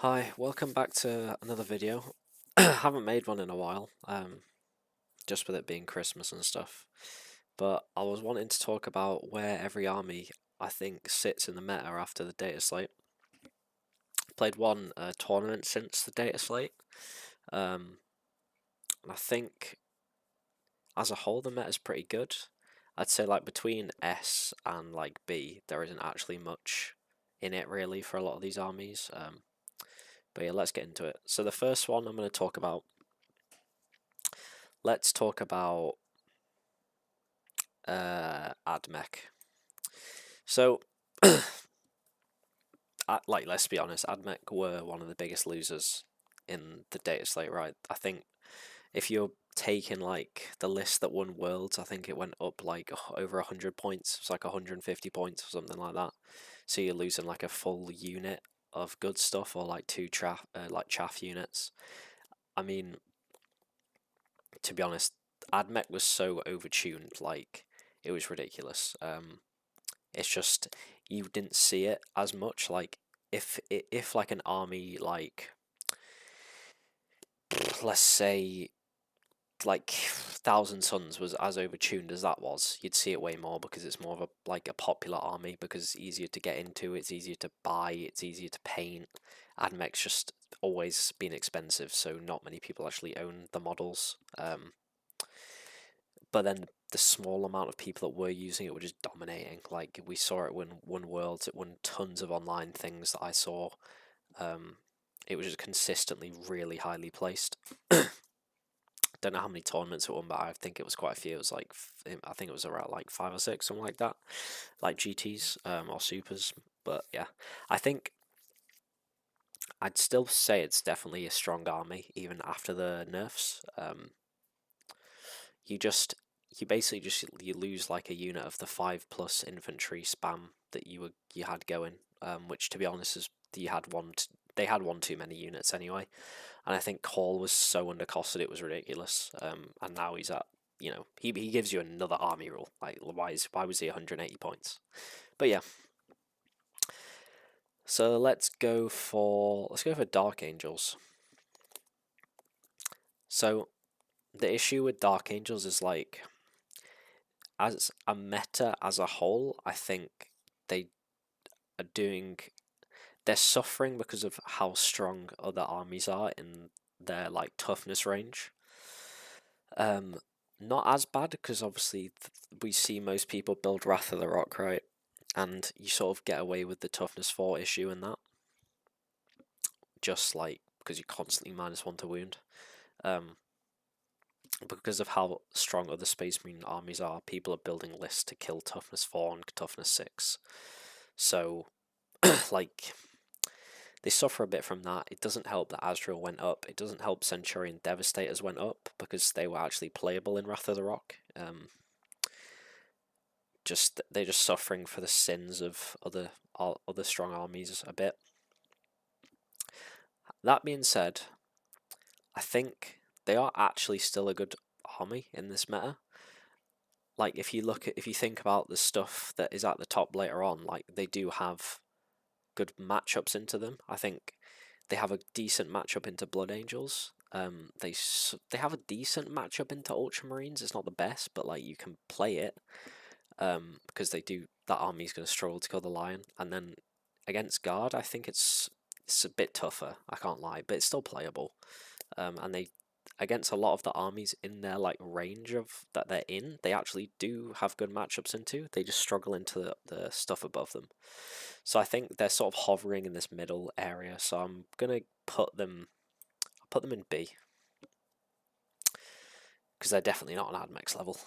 Hi, welcome back to another video. Haven't made one in a while, just with it being Christmas and stuff. But I was wanting to talk about where every army I think sits in the meta after the data slate. Played one tournament since the data slate, and I think as a whole the meta is pretty good. I'd say like between S and like B, there isn't actually much in it really for a lot of these armies. But yeah, let's get into it. So the first one I'm going to talk about. Let's talk about AdMech. So, let's be honest, AdMech were one of the biggest losers in the data slate, right? I think if you're taking like the list that won Worlds, I think it went up like over 100 points. It's like 150 points or something like that. So you're losing like a full unit of good stuff, or like two chaff units. I mean, to be honest, AdMech was so overtuned, like it was ridiculous. It's just you didn't see it as much. Like if like an army like let's say like Thousand Suns was as overtuned as that was, you'd see it way more because it's more of a popular army because it's easier to get into, it's easier to buy, it's easier to paint. AdMech's just always been expensive, so not many people actually own the models. But then the small amount of people that were using it were just dominating. Like we saw it won Worlds, it won tons of online things that I saw. It was just consistently really highly placed. Don't know how many tournaments it won, but I think it was quite a few. It was like I think it was around like 5 or 6, something like that, like GTs or supers. But yeah, I think I'd still say it's definitely a strong army even after the nerfs. You just you basically just you lose like a unit of the 5+ infantry spam that you had going, which to be honest is they had one too many units anyway, and I think Call was so undercosted it was ridiculous. And now he's at he gives you another army rule. Like why was he 180 points? But yeah, so let's go for Dark Angels. So the issue with Dark Angels is like, as a meta as a whole, I think they are doing they're suffering because of how strong other armies are in their like toughness range. Not as bad because obviously we see most people build Wrath of the Rock, right? And you sort of get away with the toughness 4 issue in that, just like because you constantly -1 to wound. Because of how strong other Space Marine armies are, people are building lists to kill toughness 4 and toughness 6. So, like, they suffer a bit from that. It doesn't help that Azrael went up. It doesn't help Centurion Devastators went up because they were actually playable in Wrath of the Rock. They're just suffering for the sins of other strong armies a bit. That being said, I think they are actually still a good army in this meta. Like if you think about the stuff that is at the top later on, like they do have good matchups into them. I think they have a decent matchup into Blood Angels. They have a decent matchup into Ultramarines. It's not the best, but like you can play it. Because that army's going to struggle to kill the Lion, and then against Guard, I think it's a bit tougher. I can't lie, but it's still playable. And they against a lot of the armies in their like range of that they're in, they actually do have good matchups into. They just struggle into the stuff above them. So I think they're sort of hovering in this middle area. So I'm gonna put them in B because they're definitely not on AdMech level.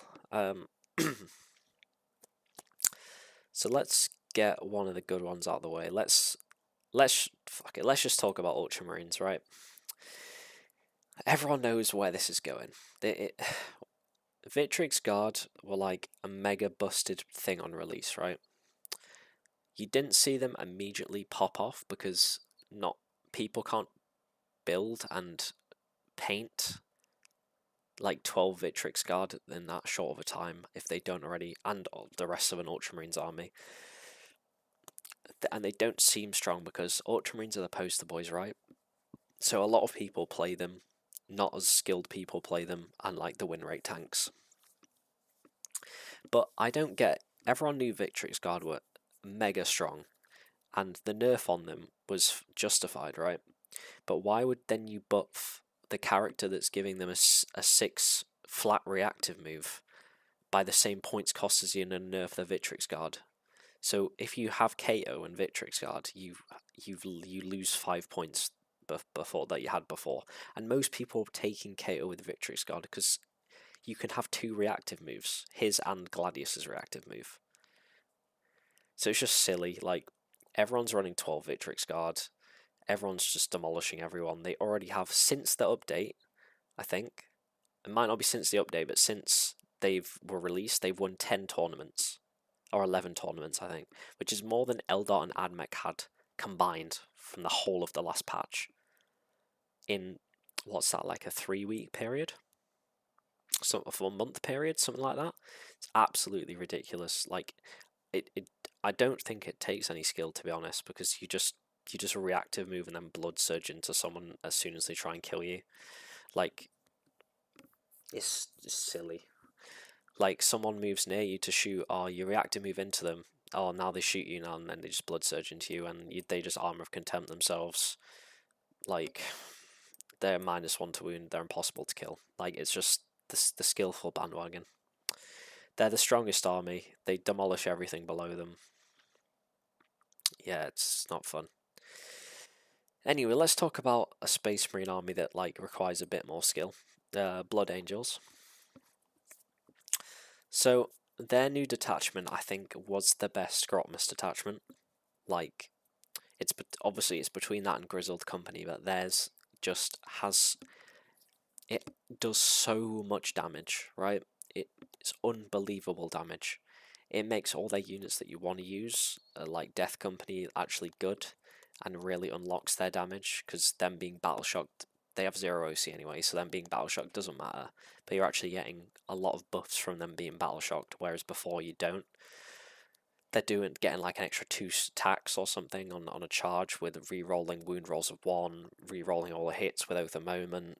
So let's get one of the good ones out of the way. Let's just talk about Ultramarines, right? Everyone knows where this is going. Victrix Guard were like a mega busted thing on release, right? You didn't see them immediately pop off because people can't build and paint like 12 Victrix Guard in that short of a time if they don't already, and the rest of an Ultramarines army. and they don't seem strong because Ultramarines are the poster boys, right? So a lot of people play them, not as skilled people play them, and like the win rate tanks. But I don't get, everyone knew Victrix Guard were mega strong, and the nerf on them was justified, right? But why would then you buff the character that's giving them a 6 flat reactive move by the same points cost as you and nerf the Victrix Guard? So if you have KO and Victrix Guard, you lose 5 points before that you had before, and most people are taking KO with Victrix Guard because you can have 2 reactive moves, his and Gladius's reactive move. So it's just silly. Like, everyone's running 12 Victrix Guard, everyone's just demolishing everyone. They already have, since the update, I think, it might not be since the update, but since they were released, they've won 10 tournaments. Or 11 tournaments, I think, which is more than Eldar and Admech had combined from the whole of the last patch. In, what's that, like a 3-week period? So, a 4-month period, something like that. It's absolutely ridiculous. Like, I don't think it takes any skill, to be honest, because you just reactive move and then blood surge into someone as soon as they try and kill you. Like, it's silly. Like, someone moves near you to shoot, or you reactive move into them, oh, now they shoot you now, and then they just blood surge into you, and they just Armor of Contempt themselves. Like, they're -1 to wound, they're impossible to kill. Like, it's just the skillful bandwagon. They're the strongest army, they demolish everything below them. Yeah, it's not fun. Anyway, let's talk about a Space Marine army that, like, requires a bit more skill. Blood Angels. So, their new detachment, I think, was the best Grotmus detachment. Like, obviously it's between that and Grizzled Company, but theirs just has, it does so much damage, right? It's unbelievable damage. It makes all their units that you want to use, like Death Company, actually good, and really unlocks their damage, because them being battle shocked, they have 0 OC anyway, so them being battle shocked doesn't matter, but you're actually getting a lot of buffs from them being battle shocked, whereas before you don't. They're getting like an extra 2 attacks or something on a charge, with re-rolling wound rolls of 1, re-rolling all the hits without a moment,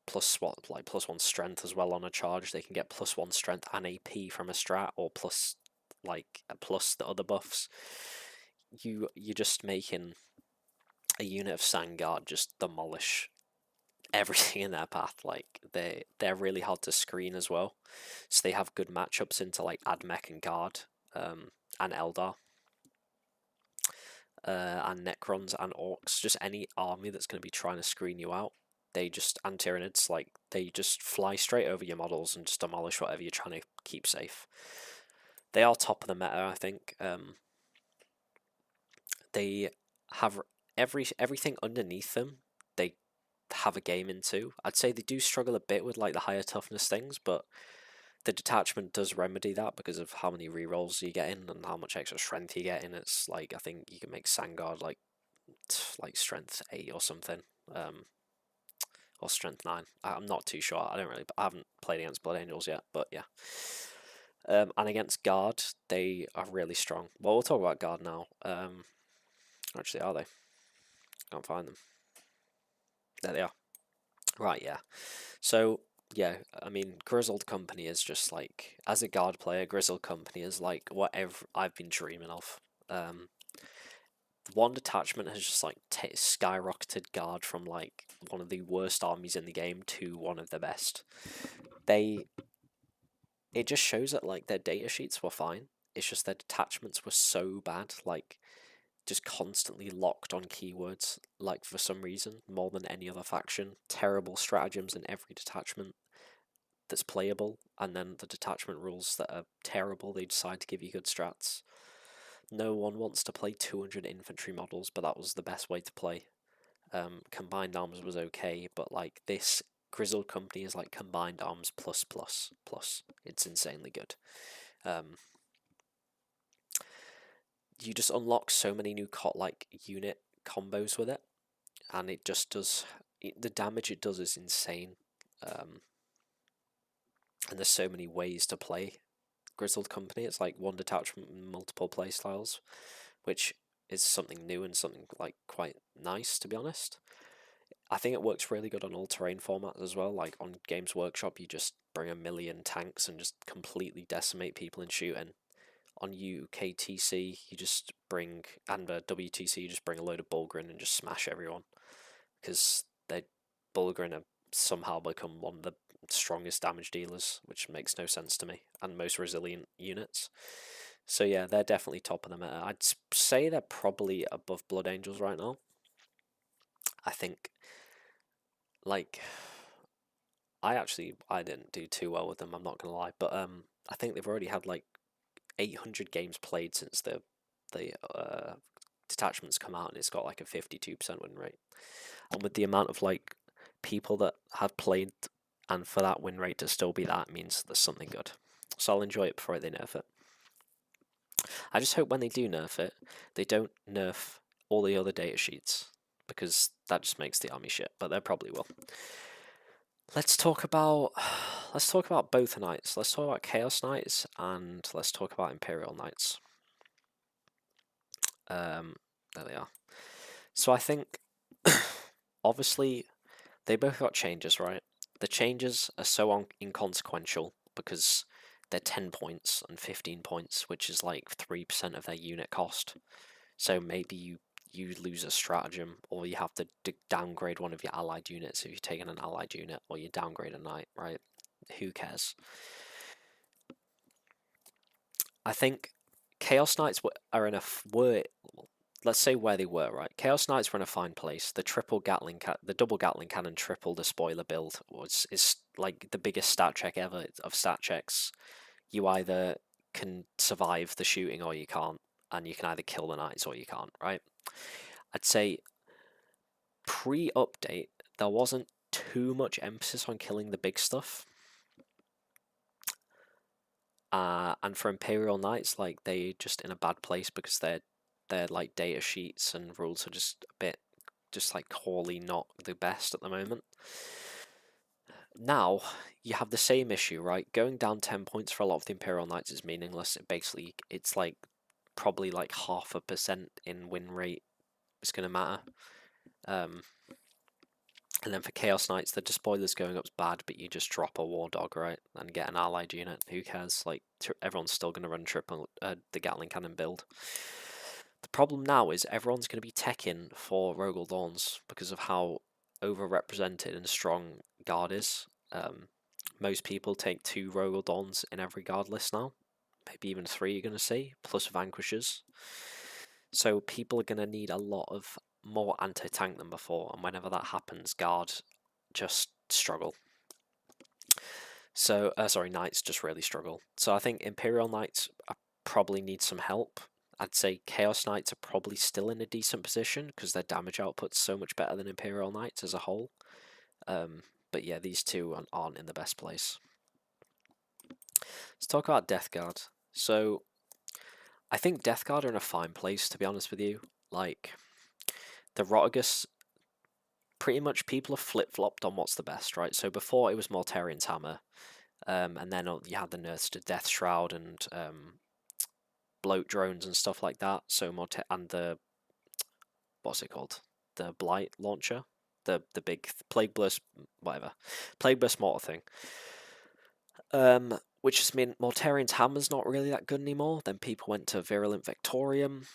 plus +1 strength as well on a charge. They can get +1 strength and AP from a strat, or plus the other buffs. You're just making a unit of Sandguard just demolish everything in their path. Like, they're really hard to screen as well, so they have good matchups into like Admech and Guard, and Eldar, and Necrons and Orcs. Just any army that's going to be trying to screen you out, they just, and Tyranids, like, they just fly straight over your models and just demolish whatever you're trying to keep safe. They are top of the meta, I think. They have everything underneath them. They have a game into. I'd say they do struggle a bit with like the higher toughness things, but the detachment does remedy that because of how many rerolls you get in and how much extra strength you get in. It's like, I think you can make Sandguard like strength 8 or something, or strength 9. I'm not too sure. I haven't played against Blood Angels yet, but yeah. And against Guard, they are really strong. Well, we'll talk about Guard now. Actually, are they? Can't find them. There they are. Right, yeah. So, yeah, I mean, Grizzled Company is just like, as a Guard player, Grizzled Company is like whatever I've been dreaming of. One detachment has just like skyrocketed Guard from like one of the worst armies in the game to one of the best. It just shows that like their data sheets were fine. It's just their detachments were so bad, like just constantly locked on keywords, like for some reason, more than any other faction. Terrible stratagems in every detachment that's playable, and then the detachment rules that are terrible, they decide to give you good strats. No one wants to play 200 infantry models, but that was the best way to play. Combined arms was okay, but like this Grizzled Company is like combined arms plus. It's insanely good. You just unlock so many new unit combos with it, and it just does the damage it does is insane. And there's so many ways to play Grizzled Company. It's like one detachment, multiple play styles. which is something new and something like quite nice, to be honest. I think it works really good on all-terrain formats as well. Like on Games Workshop, you just bring a million tanks and just completely decimate people in shooting. On UKTC, you just bring, and WTC, you just bring a load of Bulgrin and just smash everyone. Because Bulgrin have somehow become one of the strongest damage dealers, which makes no sense to me, and most resilient units. So yeah, they're definitely top of the meta. I'd say they're probably above Blood Angels right now. I think, like, I didn't do too well with them, I'm not gonna lie, but I think they've already had like 800 games played since the detachments come out, and it's got like a 52% win rate. And with the amount of like people that have played, and for that win rate to still be that, means there's something good. So I'll enjoy it before they nerf it. I just hope when they do nerf it, they don't nerf all the other data sheets, because that just makes the army shit, but they probably will. Let's talk about both knights. Let's talk about Chaos Knights, and let's talk about Imperial Knights. There they are. So I think, obviously, they both got changes, right? The changes are so inconsequential because they're 10 points and 15 points, which is like 3% of their unit cost. So maybe you lose a stratagem, or you have to downgrade one of your allied units if you're taking an allied unit, or you downgrade a knight, right? Who cares? I think Chaos Knights are in let's say where they were, right? Chaos Knights were in a fine place. The double Gatling cannon, triple despoiler build is like the biggest stat check ever of stat checks. You either can survive the shooting or you can't, and you can either kill the knights or you can't, right? I'd say pre-update there wasn't too much emphasis on killing the big stuff. And for Imperial Knights, like, they just in a bad place because their like data sheets and rules are just a bit, just like wholly not the best at the moment. Now you have the same issue, right? Going down 10 points for a lot of the Imperial Knights is meaningless. It's like probably like 0.5% in win rate is going to matter. And then for Chaos Knights, the despoiler's going up's bad, but you just drop a War Dog, right, and get an allied unit. Who cares? Like, everyone's still going to run triple the Gatling Cannon build. The problem now is everyone's going to be teching for Rogel Dawns because of how overrepresented and strong Guard is. Most people take 2 Rogel Dawns in every Guard list now. Maybe even 3 you're going to see, plus Vanquishers. So people are going to need a lot of more anti-tank than before, and whenever that happens, Guard just struggle. So, Knights just really struggle. So I think Imperial Knights probably need some help. I'd say Chaos Knights are probably still in a decent position because their damage output's so much better than Imperial Knights as a whole. But yeah, these two aren't in the best place. Let's talk about Death Guard. So I think Death Guard are in a fine place, to be honest with you. Like, the Rotigus, pretty much people have flip-flopped on what's the best, right? So before it was Mortarian's Hammer, and then you had the nerfs to Death Shroud and bloat drones and stuff like that. So and the, what's it called? The Blight launcher, the big Plague Burst, whatever, Plague Burst mortar thing. Which has meant Mortarian's Hammer's not really that good anymore. Then people went to Virulent Victorium.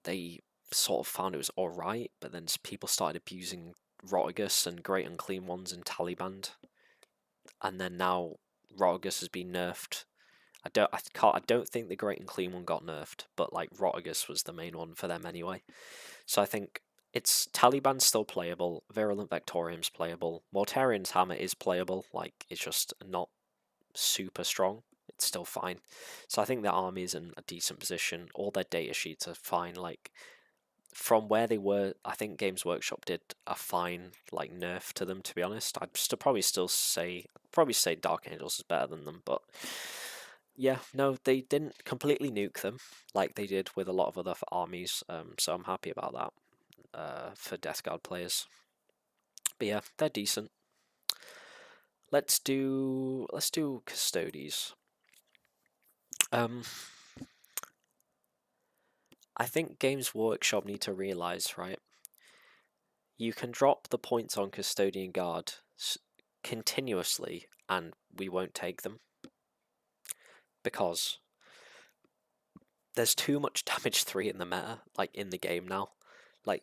They sort of found it was alright, but then people started abusing Rotigus and Great Unclean Ones in Taliban. And then now Rotigus has been nerfed. I don't think the Great Unclean One got nerfed, but like Rotigus was the main one for them anyway. So I think it's Taliban's still playable, Virulent Victorium's playable, Mortarian's Hammer is playable, like it's just not super strong. It's still fine. So I think the army is in a decent position. All their data sheets are fine. Like, from where they were, I think Games Workshop did a fine like nerf to them. To be honest, I'd probably say Dark Angels is better than them, but yeah, no, they didn't completely nuke them like they did with a lot of other armies. So I'm happy about that for Death Guard players. But yeah, they're decent. Let's do Custodes. I think Games Workshop need to realise, right? You can drop the points on Custodian Guard continuously, and we won't take them because there's too much damage 3 in the meta, like in the game now. Like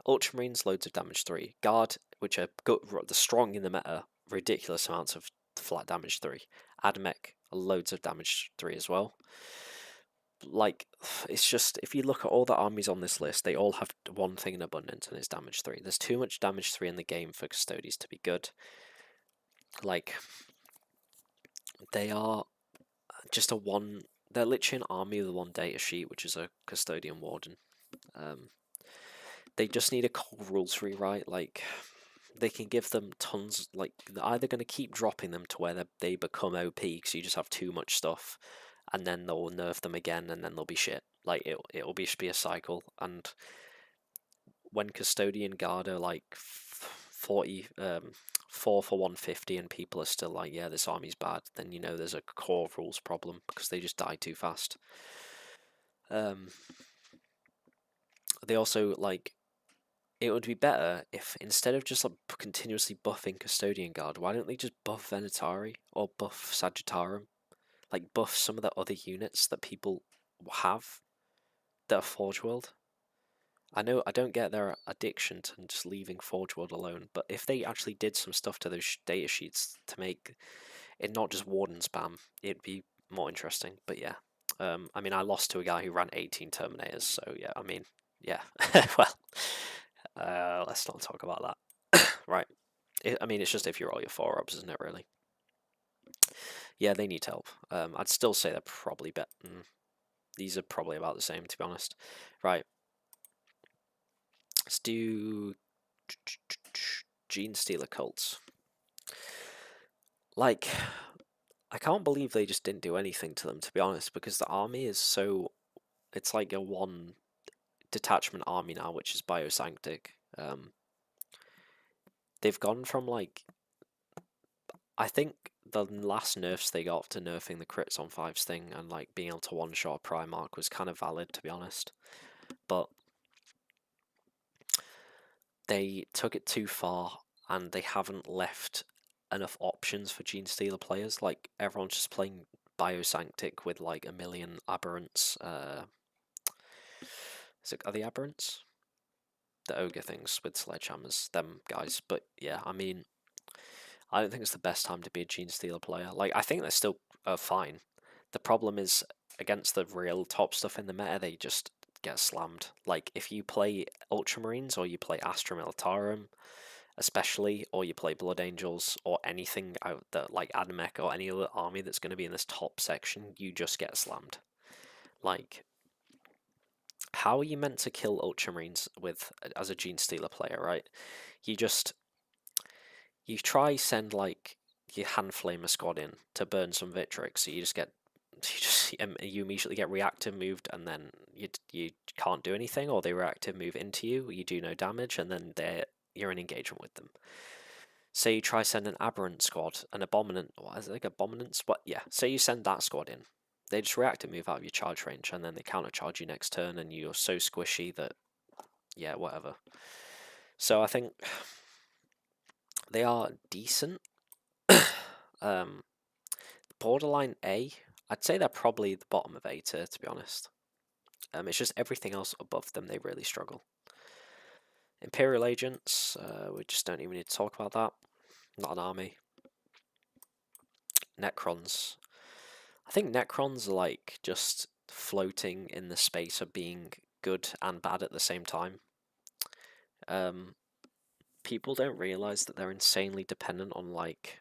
Ultramarines, loads of damage 3. Guard, which are good, the strong in the meta, ridiculous amounts of flat damage 3. Admech, loads of damage 3 as well. Like, it's just, if you look at all the armies on this list, they all have one thing in abundance, and it's damage 3. There's too much damage 3 in the game for Custodians to be good. Like, they are just they're literally an army with one data sheet, which is a Custodian Warden. They just need a core rules rewrite. Like, they can give them tons, like, they're either going to keep dropping them to where they become OP because you just have too much stuff, and then they'll nerf them again, and then they'll be shit. Like, it'll be a cycle, and when Custodian Guard are like 4 for 150 and people are still like, yeah, this army's bad, then you know there's a core rules problem because they just die too fast. They also, like, it would be better if instead of just like continuously buffing Custodian Guard, why don't they just buff Venatari or buff Sagittarum? Like, buff some of the other units that people have that are Forge World. I know I don't get their addiction to just leaving Forge World alone, but if they actually did some stuff to those data sheets to make it not just Warden spam, it'd be more interesting. But yeah, I mean, I lost to a guy who ran 18 Terminators, so yeah, I mean, yeah, well, let's not talk about that. Right, I mean, it's just if you roll your 4-ups, isn't it, really? Yeah, they need help. I'd still say they're probably better. These are probably about the same, to be honest. Right. Let's do Gene Stealer Cults. Like, I can't believe they just didn't do anything to them, to be honest, because the army is so... It's like a one detachment army now, which is Biosanctic. They've gone from, like... I think the last nerfs they got to nerfing the crits on 5s thing and, like, being able to one-shot Primarch was kind of valid, to be honest. But they took it too far, and they haven't left enough options for Gene Stealer players. Like, everyone's just playing Biosanctic with like a million aberrants. Are the aberrants? The ogre things with sledgehammers, them guys. But yeah, I mean, I don't think it's the best time to be a Gene Stealer player. Like, I think they're still fine. The problem is, against the real top stuff in the meta, they just get slammed. Like, if you play Ultramarines or you play Astra Militarum, especially, or you play Blood Angels or anything out that like Admech or any other army that's going to be in this top section, you just get slammed. Like, how are you meant to kill Ultramarines as a Gene Stealer player, right? You try send like your Hand Flamer squad in to burn some Victrix, so you immediately get reactive moved, and then you can't do anything, or they reactive move into you, you do no damage, and then you're in engagement with them. Say you try send an Aberrant squad, an Abominant, what is it, like Abominant squad? Yeah, say you send that squad in. They just reactive move out of your charge range, and then they counter charge you next turn, and you're so squishy that, yeah, whatever. So I think they are decent. Borderline A. I'd say they're probably the bottom of A tier, to be honest. It's just everything else above them, they really struggle. Imperial Agents, we just don't even need to talk about that. Not an army. Necrons. I think Necrons are like just floating in the space of being good and bad at the same time. People don't realize that they're insanely dependent on like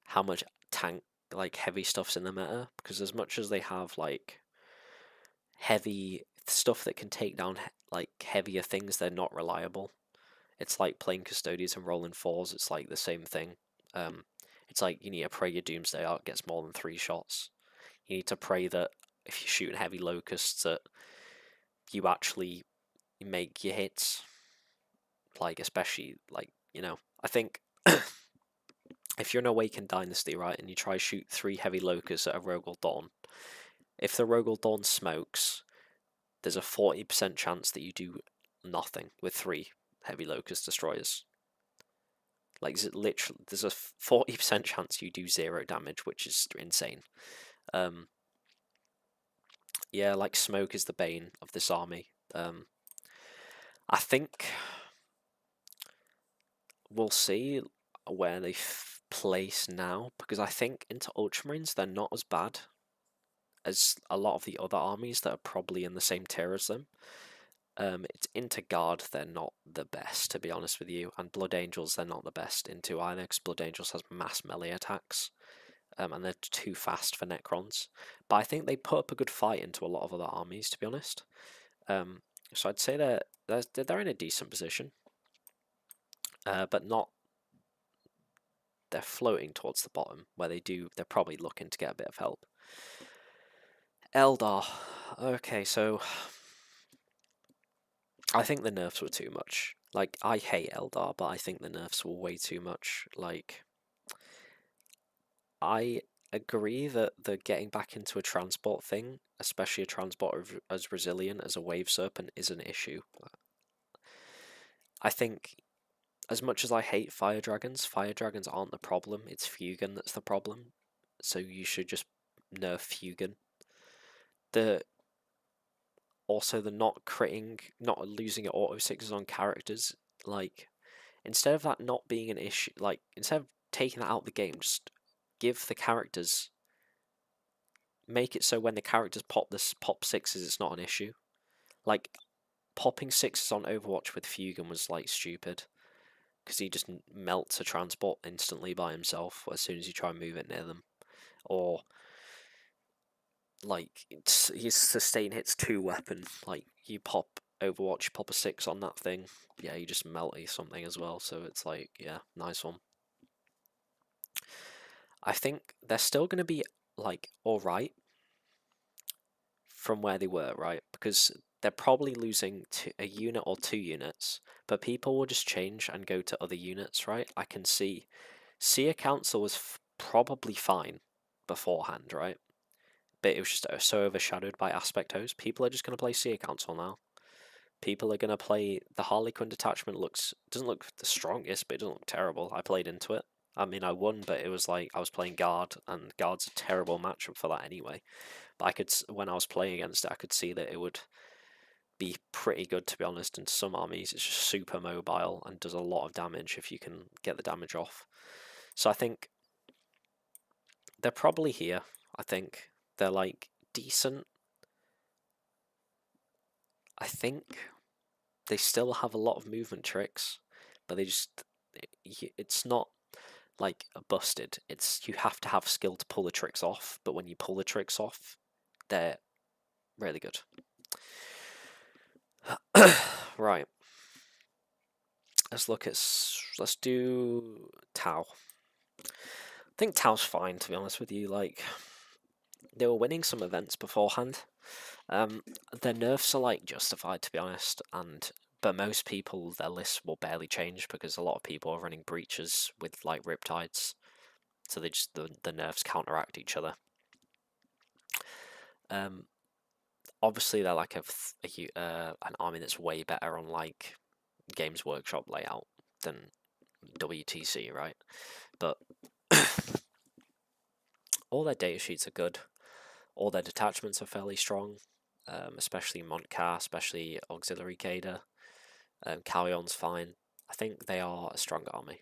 how much tank, like heavy stuff's in the meta, because as much as they have like heavy stuff that can take down like heavier things, they're not reliable. It's like playing Custodians and rolling 4s. It's like the same thing. It's like you need to pray your Doomsday Ark gets more than 3 shots. You need to pray that if you're shooting heavy locusts that you actually make your hits. Like, especially, like, you know, I think if you're an Awakened Dynasty, right, and you try to shoot 3 heavy locusts at a Rogel Dawn, if the Rogel Dawn smokes, there's a 40% chance that you do nothing with 3 heavy locust destroyers. Like, literally, there's a 40% chance you do 0 damage, which is insane. Yeah, like, smoke is the bane of this army. I think we'll see where they place now, because I think into Ultramarines they're not as bad as a lot of the other armies that are probably in the same tier as them. It's into Guard, they're not the best, to be honest with you, and Blood Angels they're not the best into either, because Blood Angels has mass melee attacks, and they're too fast for Necrons. But I think they put up a good fight into a lot of other armies, to be honest. So I'd say they're in a decent position, but not. They're floating towards the bottom, where they're probably looking to get a bit of help. Eldar. Okay, so I think the nerfs were too much. Like, I hate Eldar, but I think the nerfs were way too much. Like, I agree that the getting back into a transport thing, especially a transport as resilient as a Wave Serpent, is an issue. I think, as much as I hate Fire Dragons aren't the problem, it's Fugan that's the problem. So you should just nerf Fugan. Also, the not losing your auto 6s on characters, like, instead of that not being an issue, like, instead of taking that out of the game, just give the characters, make it so when the characters pop 6s, it's not an issue. Like, popping 6s on Overwatch with Fugan was, like, stupid, because he just melts a transport instantly by himself as soon as you try and move it near them. Or, like, his sustain hits 2 weapon. Like, you pop Overwatch, you pop a 6 on that thing, yeah, you just melt something as well. So it's like, yeah, nice one. I think they're still going to be, like, alright from where they were, right? Because they're probably losing a unit or 2 units, but people will just change and go to other units, right? I can see Seer Council was probably fine beforehand, right? But it was just so overshadowed by Aspect Host. People are just going to play Seer Council now. People are going to play the Harlequin detachment. Doesn't look the strongest, but it doesn't look terrible. I played into it. I mean, I won, but it was like I was playing Guard, and Guard's a terrible matchup for that anyway. But when I was playing against it, I could see that it would be pretty good, to be honest. In some armies, it's just super mobile and does a lot of damage if you can get the damage off. So I think they're probably here. I think they're, like, decent. I think they still have a lot of movement tricks, but it's not like busted. You have to have skill to pull the tricks off, but when you pull the tricks off, they're really good. Right. Let's do Tau. I think Tau's fine, to be honest with you. Like, they were winning some events beforehand. Their nerfs are, like, justified, to be honest, but most people, their lists will barely change because a lot of people are running breaches with, like, Riptides, so the nerfs counteract each other. Obviously they're like an army that's way better on, like, Games Workshop layout than WTC, right? But all their data sheets are good. All their detachments are fairly strong, especially Montcar, especially Auxiliary Cader. Calion's fine. I think they are a strong army.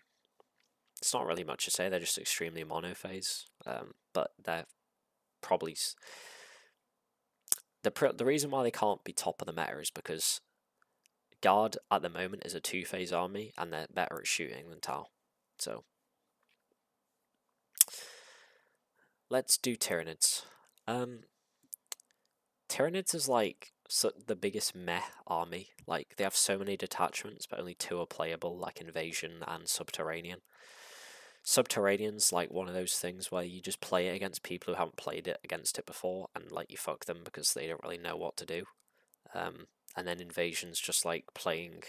It's not really much to say, they're just extremely monophase, but they're probably... The reason why they can't be top of the meta is because Guard at the moment is a 2-phase army, and they're better at shooting than Tau. So let's do Tyranids. Tyranids is, like, the biggest meh army. Like, they have so many detachments, but only 2 are playable, like Invasion and Subterranean. Subterranean's, like, one of those things where you just play it against people who haven't played it against it before, and, like, you fuck them because they don't really know what to do. And then Invasion's just like playing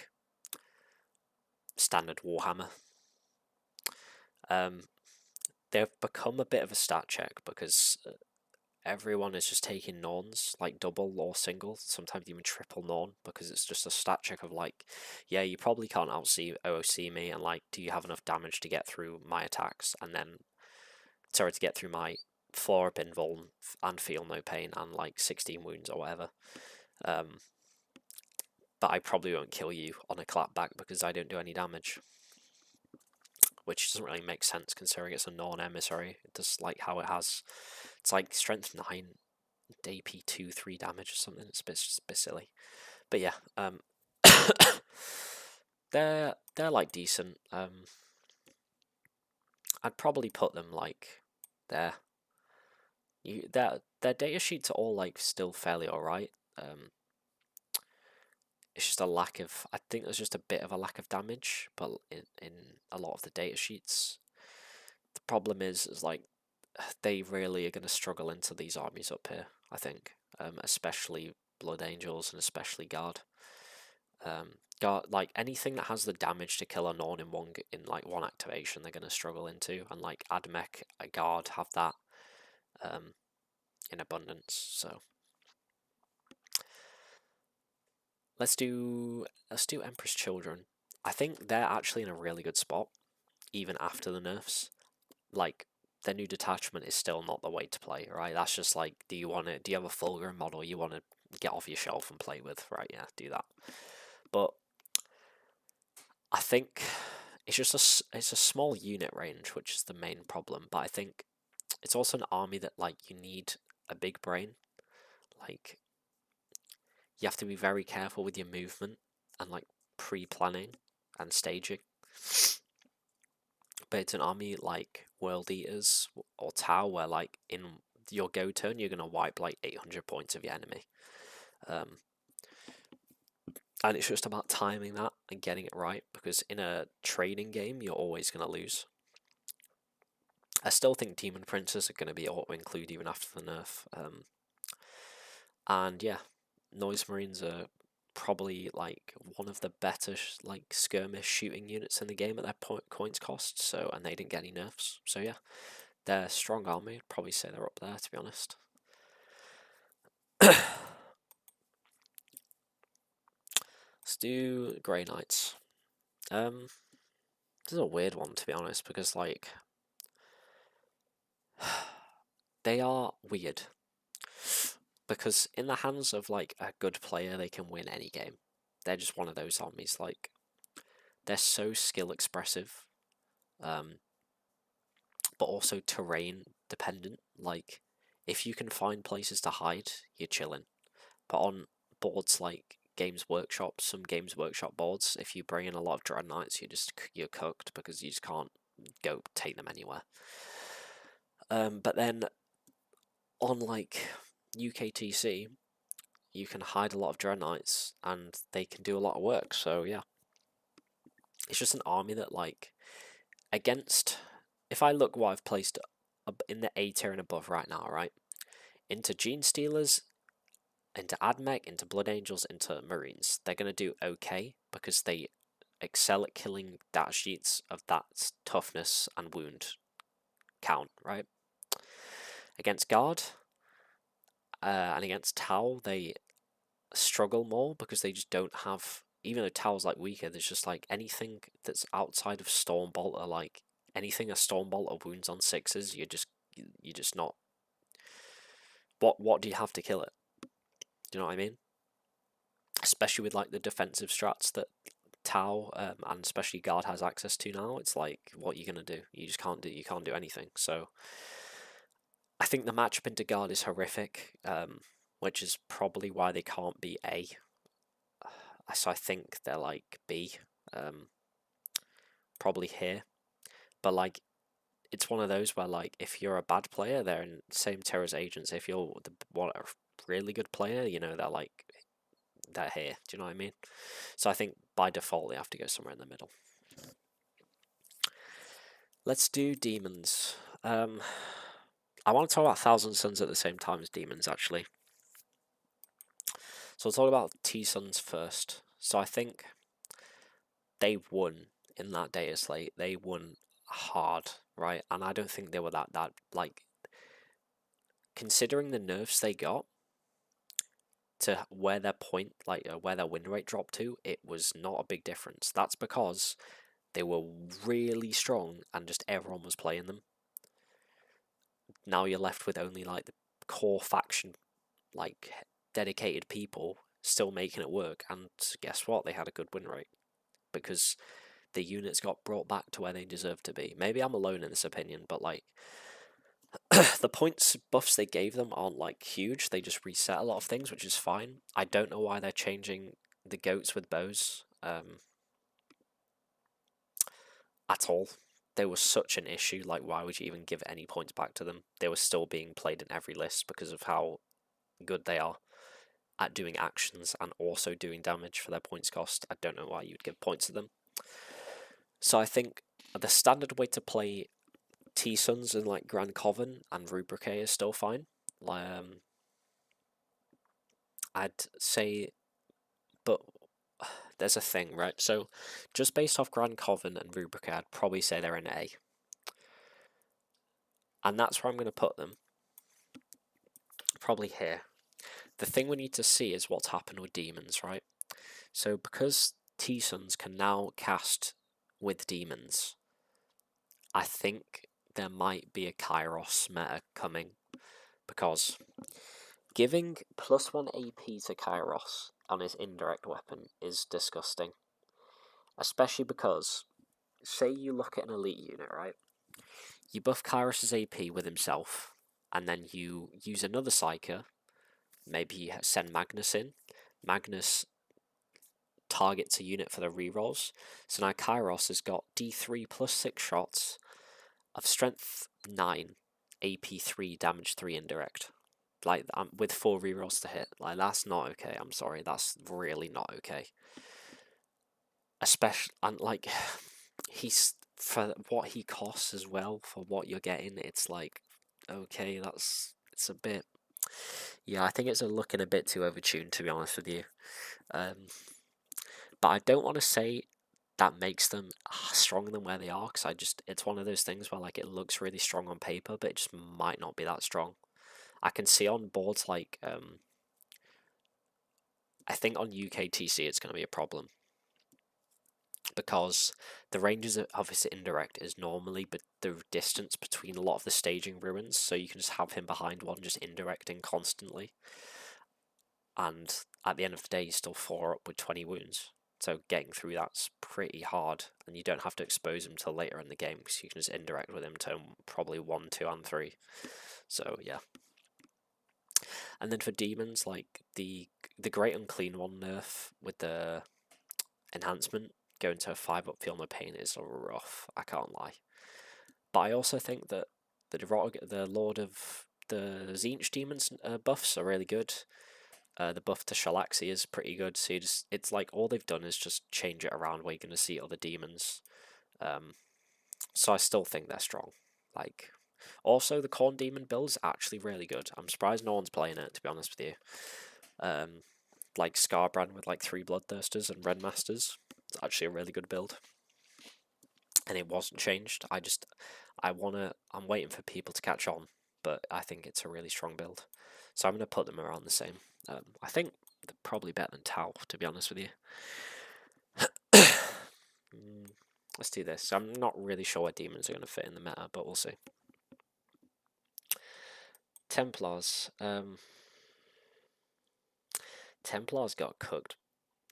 standard Warhammer. They've become a bit of a stat check because everyone is just taking Norns, like double or single, sometimes even triple Norn, because it's just a stat check of like, yeah, you probably can't outsee OOC me, and like, do you have enough damage to get through my attacks, and then, sorry, to get through my 4-up invuln and feel no pain and like 16 wounds or whatever. But I probably won't kill you on a clapback because I don't do any damage. Which doesn't really make sense considering it's a non-emissary. It does like how it has, it's like strength 9, DP 2-3 damage or something. It's a bit silly. But yeah, they're like decent. I'd probably put them like there. Their data sheets are all like still fairly alright. It's just a lack of, I think there's just a bit of a lack of damage, but in a lot of the data sheets. The problem is like, they really are going to struggle into these armies up here, I think. Especially Blood Angels and especially Guard. Guard, like anything that has the damage to kill a Norn in one activation, they're going to struggle into, and like Admech, a Guard have that in abundance. So let's do Emperor's Children. I think they're actually in a really good spot, even after the nerfs. Like, their new detachment is still not the way to play, right? That's just like, do you have a Fulgrim model you want to get off your shelf and play with, right? Yeah, do that. But I think it's just it's a small unit range, which is the main problem. But I think it's also an army that like you need a big brain. Like, you have to be very careful with your movement and like pre-planning and staging. But it's an army like World Eaters or Tau, where like in your go turn you're gonna wipe like 800 points of your enemy, and it's just about timing that and getting it right, because in a trading game you're always gonna lose. I still think Demon Princes are gonna be auto include even after the nerf, and yeah, Noise Marines are probably like one of the better like skirmish shooting units in the game at their coins cost. So, and they didn't get any nerfs. So yeah, they're a strong army. I'd probably say they're up there, to be honest. Let's do Grey Knights. This is a weird one, to be honest, because like they are weird. Because in the hands of like a good player, they can win any game. They're just one of those armies. Like, they're so skill expressive, but also terrain dependent. Like, if you can find places to hide, you're chilling. But on boards like Games Workshop, some Games Workshop boards, if you bring in a lot of Dread Knights, you're cooked, because you just can't go take them anywhere. But then on like UKTC, you can hide a lot of Dread Knights and they can do a lot of work. So yeah, it's just an army that like, against, if I look what I've placed in the A tier and above right now, right, into Gene Stealers, into Admech, into Blood Angels, into Marines, they're going to do okay because they excel at killing data sheets of that toughness and wound count, right? Against Guard and against Tau, they struggle more because they just don't have, even though Tau's like weaker, there's just like anything that's outside of Stormbolt, or like anything a Stormbolt or wounds on 6s, you're just not, what do you have to kill it? Do you know what I mean? Especially with like the defensive strats that Tau and especially Guard has access to now. It's like, what are you gonna do? You can't do anything. So I think the matchup into Guard is horrific, which is probably why they can't be A. So I think they're like B, probably here. But like, it's one of those where like, if you're a bad player, they're in the same tier as Agents. If you're a really good player, you know, they're here. Do you know what I mean? So I think by default they have to go somewhere in the middle. Let's do Demons. I want to talk about Thousand Suns at the same time as Demons, actually. So we'll talk about T-Suns first. So I think they won in that data slate. They won hard, right? And I don't think they were that like, considering the nerfs they got to where their where their win rate dropped to, it was not a big difference. That's because they were really strong and just everyone was playing them. Now you're left with only like the core faction, like dedicated people still making it work, and guess what? They had a good win rate because the units got brought back to where they deserve to be. Maybe I'm alone in this opinion, but like the points buffs they gave them aren't like huge. They just reset a lot of things, which is fine. I don't know why they're changing the goats with bows at all. They were such an issue. Like, why would you even give any points back to them? They were still being played in every list because of how good they are at doing actions and also doing damage for their points cost. I don't know why you'd give points to them. So I think the standard way to play T-Suns in like Grand Coven and Rubrique is still fine. I'd say, but there's a thing, right? So just based off Grand Coven and Rubrique, I'd probably say they're an A. And that's where I'm going to put them. Probably here. The thing we need to see is what's happened with demons, right? So because T-Suns can now cast with demons, I think there might be a Kairos meta coming, because giving +1 AP to Kairos on his indirect weapon is disgusting. Especially because, say you look at an elite unit, right? You buff Kairos' AP with himself, and then you use another Psyker. Maybe you send Magnus in. Magnus targets a unit for the rerolls. So now Kairos has got D3 plus 6 shots of strength 9, AP 3, damage 3 indirect. Like, with 4 rerolls to hit. Like, that's not okay. I'm sorry. That's really not okay. Especially, and like, he's, for what he costs as well, for what you're getting, it's like, okay, it's a bit, yeah, I think it's looking a bit too overtuned, to be honest with you. But I don't want to say that makes them stronger than where they are, because it's one of those things where like it looks really strong on paper, but it just might not be that strong. I can see on boards like, I think on UKTC it's going to be a problem, because the ranges of his indirect is normally but the distance between a lot of the staging ruins, so you can just have him behind one just indirecting constantly, and at the end of the day he's still 4 up with 20 wounds, so getting through that's pretty hard, and you don't have to expose him till later in the game because you can just indirect with him to probably 1, 2 and 3. So yeah. And then for demons, like the Great Unclean One nerf with the enhancement going to a 5 up Feel No Pain is rough, I can't lie. But I also think that the Lord of the Tzeentch demons buffs are really good. The buff to Shalaxi is pretty good, so it's like all they've done is just change it around where you're going to see other demons. So I still think they're strong. Like, also the Corn Demon build is actually really good. I'm surprised no one's playing it, to be honest with you. Like Scarbrand with like 3 Bloodthirsters and Red Masters. It's actually a really good build. And it wasn't changed. I'm waiting for people to catch on, but I think it's a really strong build. So I'm going to put them around the same. I think they're probably better than Tau, to be honest with you. Let's do this. I'm not really sure where demons are going to fit in the meta, but we'll see. Templars. Templars got cooked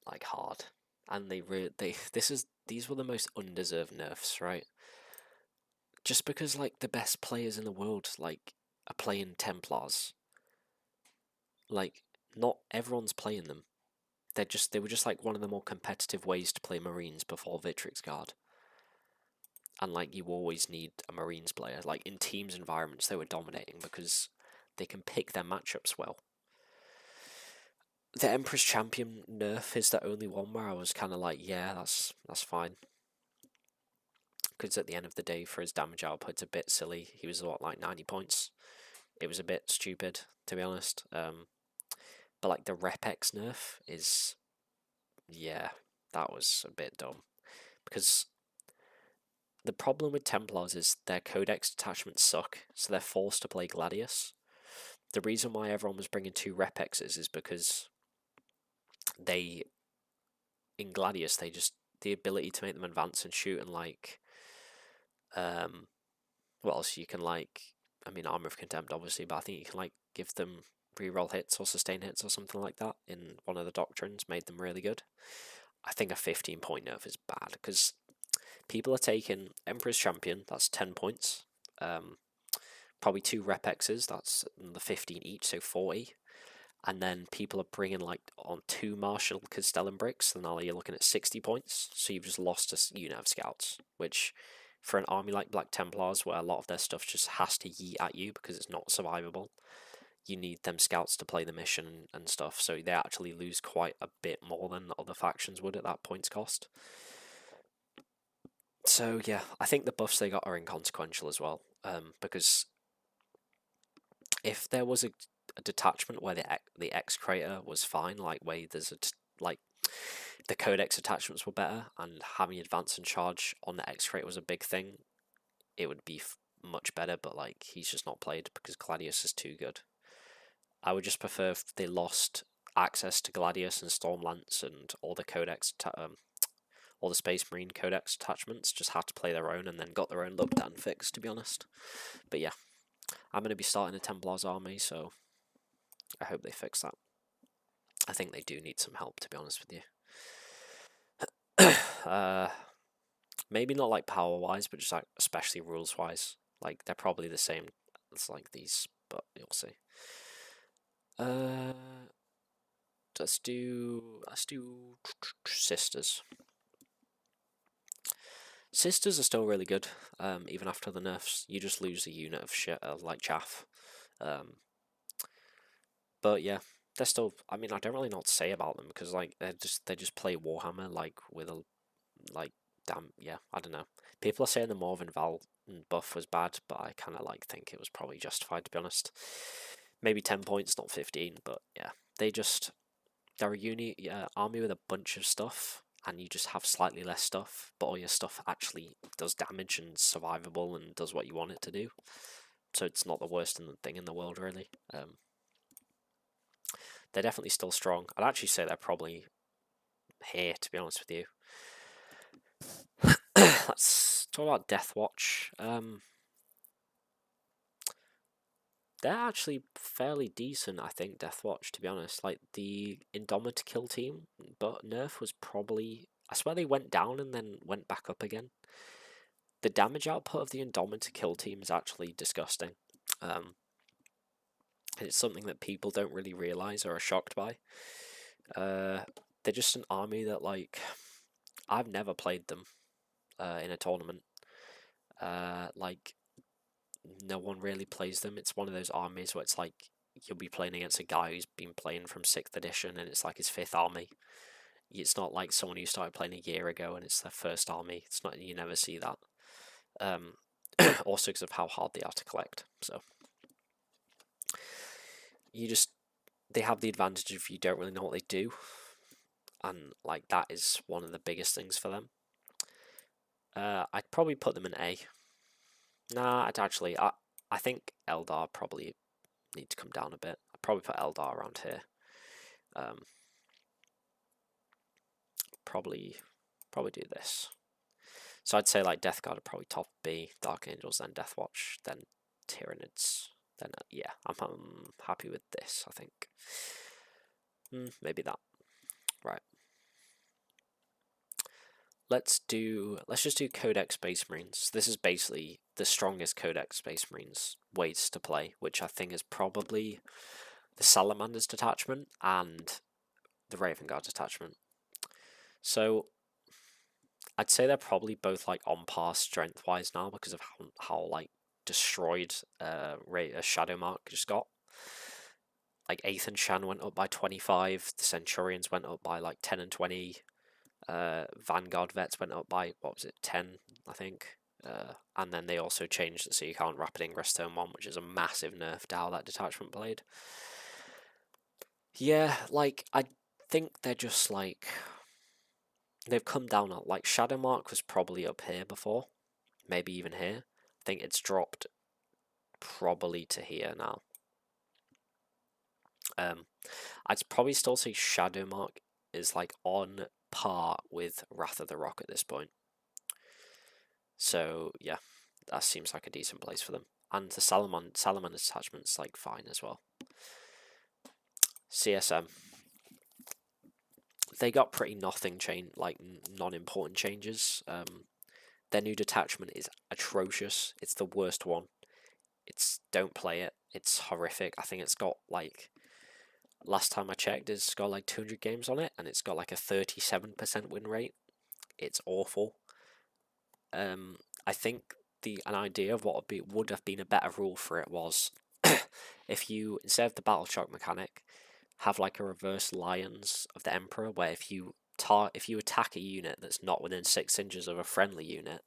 like hard, and these were the most undeserved nerfs, right? Just because like the best players in the world like are playing Templars. Like, not everyone's playing them. They were just like one of the more competitive ways to play Marines before Victrix Guard. And like, you always need a Marines player. Like, in teams environments they were dominating because they can pick their matchups well. The Emperor's Champion nerf is the only one where I was kind of like, yeah, that's fine. Because at the end of the day, for his damage output, it's a bit silly. He was like 90 points. It was a bit stupid, to be honest. But like the Repex nerf is, yeah, that was a bit dumb. Because the problem with Templars is their Codex detachments suck, so they're forced to play Gladius. the reason why everyone was bringing 2 rep X's is because they, in Gladius, they just, the ability to make them advance and shoot, and like, what else you can like, I mean, Armor of Contempt obviously, but I think you can like give them reroll hits or sustain hits or something like that in one of the doctrines, made them really good. I think a 15-point nerf is bad, because people are taking Emperor's Champion, that's 10 points, probably 2 rep X's, that's the 15 each, so 40, and then people are bringing like on 2 Martial Castellan bricks, and now you're looking at 60 points, so you've just lost a unit of scouts, which for an army like Black Templars, where a lot of their stuff just has to yeet at you because it's not survivable, you need them scouts to play the mission and stuff, so they actually lose quite a bit more than the other factions would at that points cost. So yeah, I think the buffs they got are inconsequential as well, because if there was a detachment where the X crater was fine, like where there's like the Codex attachments were better, and having advance and charge on the X crater was a big thing, it would be much better, but like he's just not played because Gladius is too good. I would just prefer if they lost access to Gladius and Stormlance and all the Codex, all the Space Marine Codex attachments, just had to play their own and then got their own looked at and fixed, to be honest. But yeah, I'm going to be starting a Templars army, so I hope they fix that. I think they do need some help, to be honest with you. Maybe not like power-wise, but just like especially rules-wise. Like they're probably the same as like these, but you'll see. Let's do Sisters. Sisters are still really good, even after the nerfs. You just lose a unit of shit, like chaff. But yeah, they're still. I mean, I don't really know what to say about them because like they just play Warhammer like with a damn, yeah. I don't know. People are saying the Morven Val buff was bad, but I kind of like think it was probably justified, to be honest. Maybe 10 points, not 15, but yeah, they're a army with a bunch of stuff, and you just have slightly less stuff, but all your stuff actually does damage and survivable and does what you want it to do. So it's not the worst thing in the world, really. They're definitely still strong. I'd actually say they're probably here, to be honest with you. Let's talk about Death Watch. They're actually fairly decent, I think, Death Watch, to be honest. Like, the Indomita kill team, but nerf was probably... I swear they went down and then went back up again. The damage output of the Indomita kill team is actually disgusting. It's something that people don't really realise or are shocked by. They're just an army that, like... I've never played them in a tournament. Like... No one really plays them. It's one of those armies where it's like you'll be playing against a guy who's been playing from 6th edition and it's like his 5th army. It's not like someone who started playing a year ago and it's their first army. It's not, you never see that. Also because of how hard they are to collect. So they have the advantage if you don't really know what they do, and like that is one of the biggest things for them. I'd probably put them in A. Nah, I think Eldar probably need to come down a bit. I'd probably put Eldar around here. Probably do this. So I'd say like Death Guard are probably top B, Dark Angels, then Death Watch, then Tyranids. Then yeah, I'm happy with this, I think. Maybe that. Right. Let's just do Codex Space Marines. This is basically the strongest Codex Space Marines ways to play, which I think is probably the Salamanders detachment and the Raven Guard detachment. So I'd say they're probably both like on par strength wise now because of how like destroyed Shadow Mark just got. Like Aethan Shan went up by 25, the Centurions went up by like 10 and 20. Vanguard Vets went up by, 10, I think. And then they also changed it so you can't Rapid Ingress Turn 1, which is a massive nerf to how that detachment played. Yeah, like, I think they're just, like... They've come down, like, Shadowmark was probably up here before. Maybe even here. I think it's dropped probably to here now. I'd probably still say Shadowmark is like on par with Wrath of the Rock at this point. So yeah, that seems like a decent place for them. And the Salomon attachment's like fine as well. CSM. They got pretty nothing non-important changes. Their new detachment is atrocious. It's the worst one. Don't play it. It's horrific. I think it's got like, last time I checked, it's got like 200 games on it, and it's got like a 37% win rate. It's awful. I think an idea of what would have been a better rule for it was if you, instead of the battle shock mechanic, have like a reverse Lions of the Emperor, where if you attack a unit that's not within 6 inches of a friendly unit,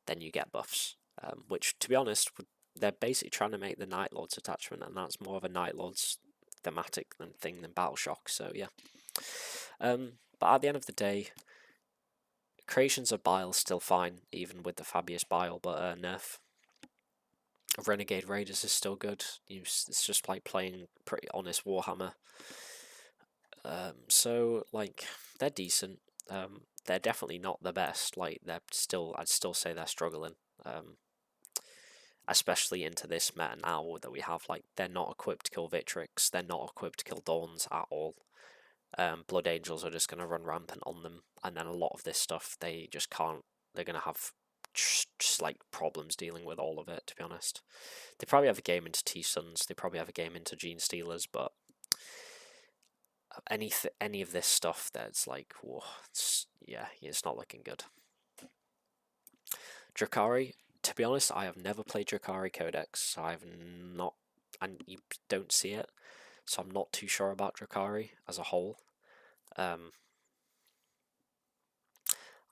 then you get buffs. Which, to be honest, they're basically trying to make the Night Lord's attachment, and that's more of a Night Lord's thematic thing than battle shock. So yeah. But at the end of the day, Creations of Bile still fine, even with the Fabius Bile, but nerf. Renegade Raiders is still good. It's just like playing pretty honest Warhammer. So like, they're decent. They're definitely not the best. Like, I'd still say they're struggling. Especially into this meta now that we have. Like, they're not equipped to kill Victrix. They're not equipped to kill Dawns at all. Blood Angels are just going to run rampant on them, and then a lot of this stuff they just can't. They're going to have just like problems dealing with all of it, to be honest. They probably have a game into T-Suns, they probably have a game into Gene Stealers, but any of this stuff that's like, whoa, it's not looking good. Drakari, to be honest, I have never played Drakari Codex, so I've not, and you don't see it, so I'm not too sure about Drakari as a whole.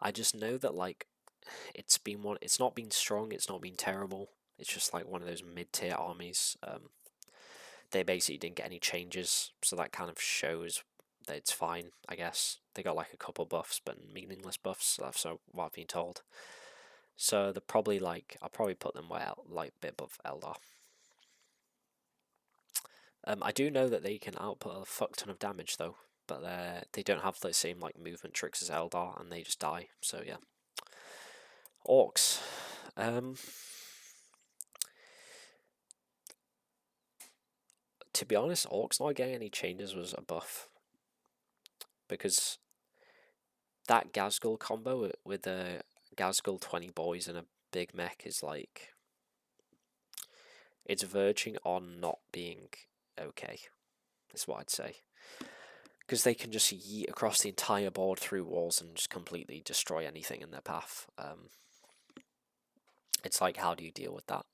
I just know that like it's not been strong, it's not been terrible. It's just like one of those mid-tier armies. They basically didn't get any changes, so that kind of shows that it's fine, I guess. They got like a couple buffs, but meaningless buffs, so what I've been told. So they're probably like, I'll probably put them like a bit above Eldar. I do know that they can output a fuck ton of damage though, but they don't have the same like movement tricks as Eldar, and they just die. So yeah. Orcs. To be honest, Orcs not getting any changes was a buff, because that Gazgul combo with a Gazgul 20 boys and a big mech is like, it's verging on not being okay, is what I'd say. Because they can just yeet across the entire board through walls and just completely destroy anything in their path. It's like, how do you deal with that?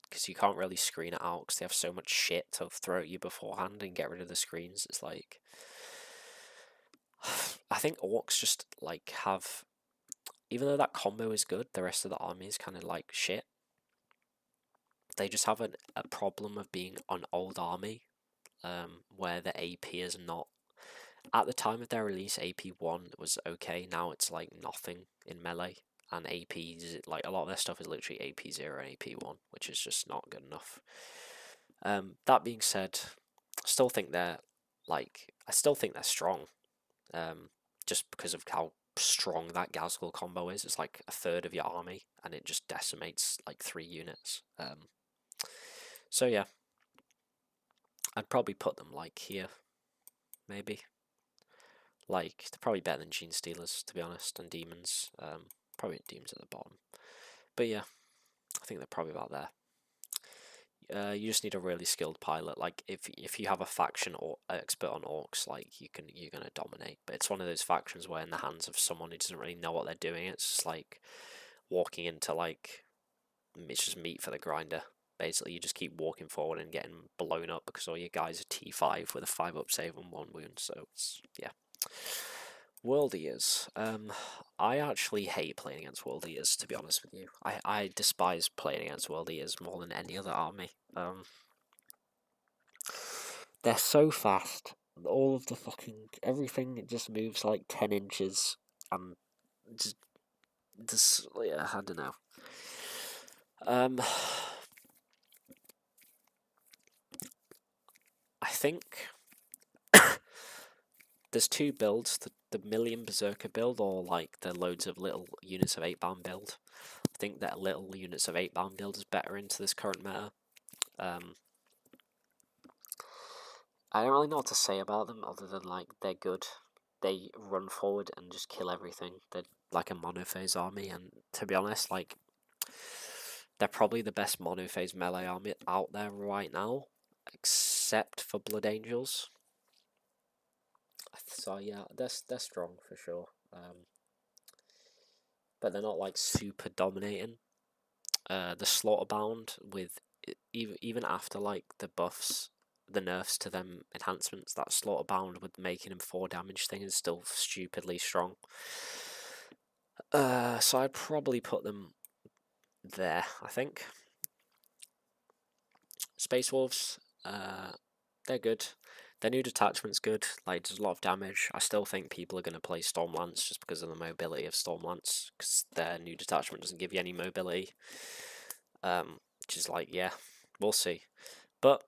Because you can't really screen it out, because they have so much shit to throw at you beforehand and get rid of the screens. It's like, I think Orcs just like have, even though that combo is good, the rest of the army is kind of like shit. They just have a problem of being an old army, where the AP is not. At the time of their release, AP1 was okay. Now it's like nothing in melee, and APs, like a lot of their stuff is literally AP0 and AP1, which is just not good enough. That being said, I still think they're strong. Just because of how strong that Gazgul combo is. It's like a third of your army, and it just decimates like 3 units. So yeah, I'd probably put them like here, maybe. Like, they're probably better than Gene Stealers, to be honest, and Demons. Probably Demons at the bottom. But yeah, I think they're probably about there. You just need a really skilled pilot. Like, if you have a faction or expert on Orcs, like, you're gonna dominate. But it's one of those factions where in the hands of someone who doesn't really know what they're doing, it's just like walking into like, it's just meat for the grinder. Basically, you just keep walking forward and getting blown up because all your guys are T5 with a 5-up save and 1 wound. So it's, yeah. World Eaters. I actually hate playing against World Eaters, to be honest with you. I despise playing against World Eaters more than any other army. They're so fast. All of the fucking everything just moves like 10 inches, and just yeah, I don't know. I think there's two builds, the Million Berserker build or like the loads of little units of 8-bound build. I think that little units of 8-bound build is better into this current meta. I don't really know what to say about them other than like they're good. They run forward and just kill everything. They're like a monophase army, and to be honest, like they're probably the best monophase melee army out there right now, except for Blood Angels. So yeah, they're strong for sure. But they're not like super dominating. The Slaughterbound with even after like the buffs, the nerfs to them enhancements, that Slaughterbound with making him 4 damage thing is still stupidly strong. So I'd probably put them there, I think. Space Wolves, they're good. Their new detachment's good, like does a lot of damage. I still think people are going to play Stormlance just because of the mobility of Stormlance, because their new detachment doesn't give you any mobility. Which is like, yeah, we'll see. But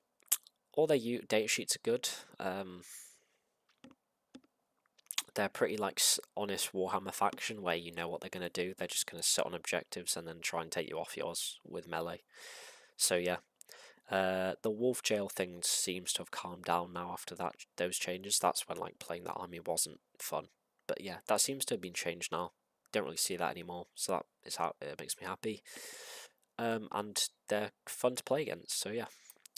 all their data sheets are good. They're pretty like honest Warhammer faction where you know what they're going to do. They're just going to sit on objectives and then try and take you off yours with melee. So yeah. The Wolf Jail thing seems to have calmed down now after those changes. That's when like playing that army wasn't fun. But yeah, that seems to have been changed now. Don't really see that anymore, so that is how it makes me happy. And they're fun to play against. So yeah,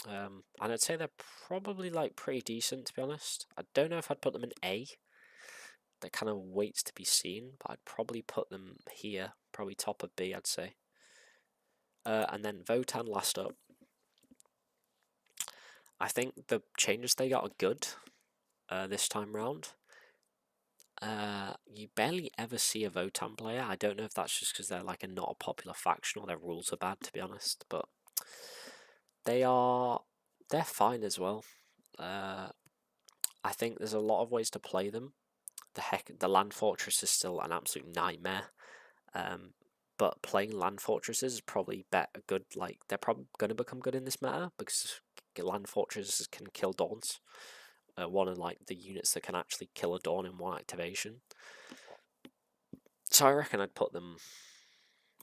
and I'd say they're probably like pretty decent to be honest. I don't know if I'd put them in A. That kind of waits to be seen, but I'd probably put them here, probably top of B, I'd say. And then Votan last up. I think the changes they got are good this time round. You barely ever see a Votan player. I don't know if that's just because they're like not a popular faction or their rules are bad, to be honest. But they're fine as well. I think there's a lot of ways to play them. The Land Fortress is still an absolute nightmare. But playing Land Fortresses is probably good. Like they're probably going to become good in this meta because Land Fortresses can kill Dawns. One of like the units that can actually kill a Dawn in one activation. So I reckon I'd put them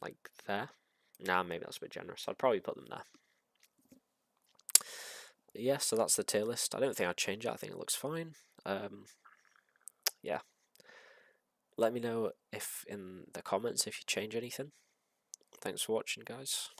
like there. Nah, maybe that's a bit generous. I'd probably put them there. Yeah, so that's the tier list. I don't think I'd change it. I think it looks fine. Yeah. Let me know if in the comments if you change anything. Thanks for watching, guys.